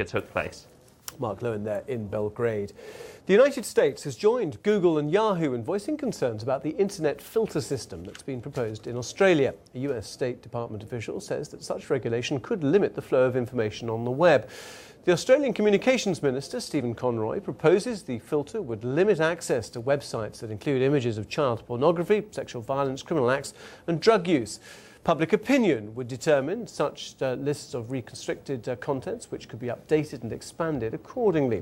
took place. Mark Lowen there in Belgrade. The United States has joined Google and Yahoo in voicing concerns about the internet filter system that's been proposed in Australia. A US State Department official says that such regulation could limit the flow of information on the web. The Australian Communications Minister, Stephen Conroy, proposes the filter would limit access to websites that include images of child pornography, sexual violence, criminal acts and drug use. Public opinion would determine such lists of reconstructed contents, which could be updated and expanded accordingly.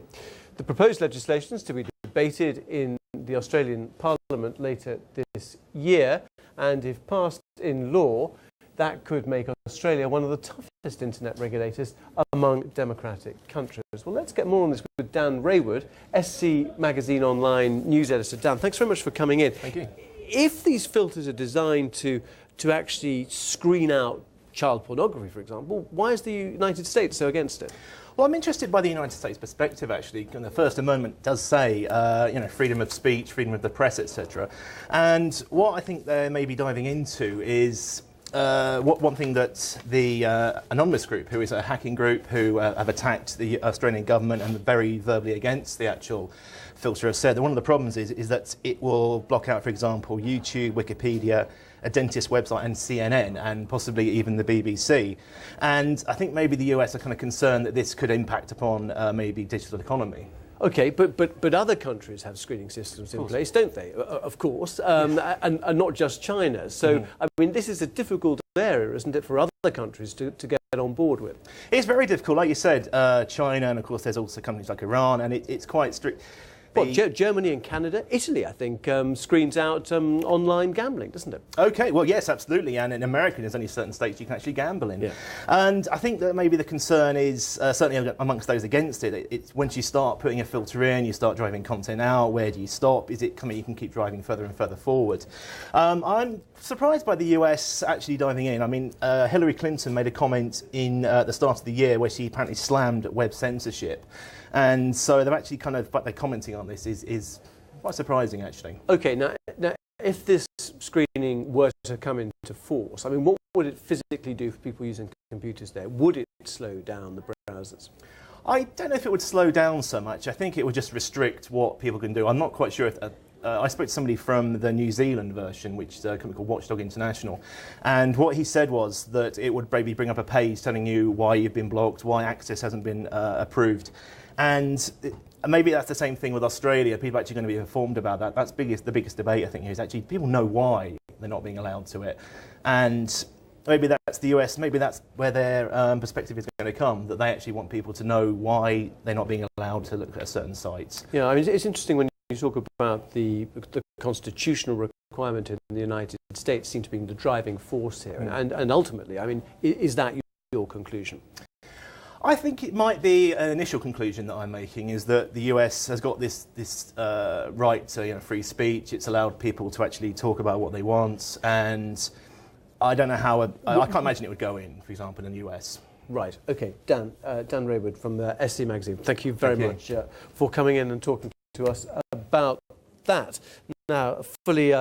The proposed legislation is to be debated in the Australian Parliament later this year, and if passed in law, that could make Australia one of the toughest internet regulators among democratic countries. Well, let's get more on this with Dan Raywood, SC Magazine Online news editor. Dan, thanks very much for coming in. Thank you. If these filters are designed to actually screen out child pornography, for example, why is the United States so against it? Well, I'm interested by the United States perspective, actually. The First Amendment does say, freedom of speech, freedom of the press, etc. And what I think they're maybe diving into is one thing that the Anonymous group, who is a hacking group who have attacked the Australian government and very verbally against the actual filter, have said that one of the problems is that it will block out, for example, YouTube, Wikipedia, a dentist website and CNN and possibly even the BBC. And I think maybe the US are kind of concerned that this could impact upon maybe digital economy. Okay, but other countries have screening systems in place, don't they? Of course, and not just China. So, I mean, this is a difficult area, isn't it, for other countries to get on board with? It's very difficult. Like you said, China, and of course there's also countries like Iran, and it's quite strict. Well, Germany and Canada, Italy, I think, screens out online gambling, doesn't it? Okay, well, yes, absolutely. And in America, there's only certain states you can actually gamble in. Yeah. And I think that maybe the concern is, certainly amongst those against it, it's once you start putting a filter in, you start driving content out, where do you stop? Is it coming, you can keep driving further and further forward? I'm surprised by the US actually diving in. I mean, Hillary Clinton made a comment in the start of the year where she apparently slammed web censorship. And so they're actually they're commenting on this is quite surprising, actually. Okay, now if this screening were to come into force, I mean, what would it physically do for people using computers there? Would it slow down the browsers? I don't know if it would slow down so much. I think it would just restrict what people can do. I'm not quite sure if... I spoke to somebody from the New Zealand version, which is a company called Watchdog International, and what he said was that it would maybe bring up a page telling you why you've been blocked, why access hasn't been approved. And maybe that's the same thing with Australia. People are actually going to be informed about that. That's the biggest debate, I think, is actually people know why they're not being allowed to it. And maybe that's the US, maybe that's where their perspective is going to come, that they actually want people to know why they're not being allowed to look at certain sites. Yeah, I mean, it's interesting when you talk about the constitutional requirement in the United States seem to be the driving force here. And ultimately, I mean, is that your conclusion? I think it might be an initial conclusion that I'm making, is that the US has got this right to free speech. It's allowed people to actually talk about what they want, and I don't know how I can't imagine it would go in, for example, in the US. Right. Okay. Dan Raywood from the SC Magazine. Thank you very much for coming in and talking to us about that. Now, fully